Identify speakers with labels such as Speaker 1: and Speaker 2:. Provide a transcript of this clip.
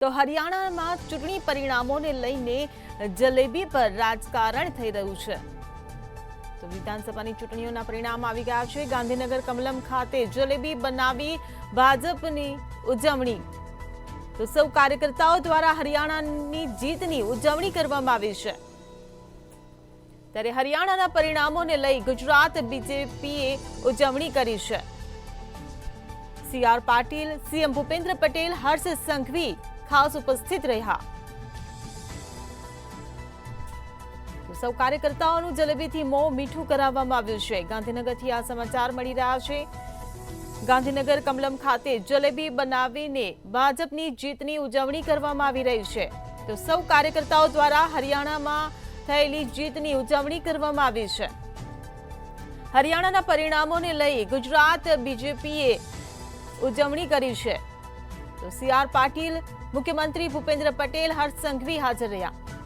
Speaker 1: તો હરિયાણામાં ચૂંટણી પરિણામોને લઈને જલેબી પર રાજકારણ થઈ રહ્યું છે। તો વિધાનસભાની ચૂંટણીઓના પરિણામ આવી ગયા છે। ગાંધીનગર કમલમ ખાતે જલેબી બનાવી ભાજપની ઉજવણી। તો સૌ કાર્યકર્તાઓ દ્વારા હરિયાણાની જીતની ઉજવણી કરવામાં આવી છે। ત્યારે હરિયાણાના પરિણામોને લઈ ગુજરાત બીજેપીએ ઉજવણી કરી છે। CR પાટીલ, CM ભૂપેન્દ્ર પટેલ, હર્ષ સંઘવી ખાસ ઉપસ્થિત રહ્યા। સૌ કાર્યકર્તાઓનું જલેબીથી મોં મીઠું કરાવવામાં આવ્યું છે। ગાંધીનગરથી આ સમાચાર મળી રહ્યા છે। ગાંધીનગર કમલમ ખાતે જલેબી બનાવીને ભાજપની જીતની ઉજવણી કરવામાં આવી રહી છે। તો સૌ કાર્યકર્તાઓ દ્વારા હરિયાણામાં થયેલી જીતની ઉજવણી કરવામાં આવી છે। હરિયાણાના પરિણામોને લઈ ગુજરાત બીજેપીએ ઉજવણી કરી છે। તો CR પાટીલ, મુખ્યમંત્રી ભૂપેન્દ્ર પટેલ, હર્ષ સંઘવી હાજર રહ્યા।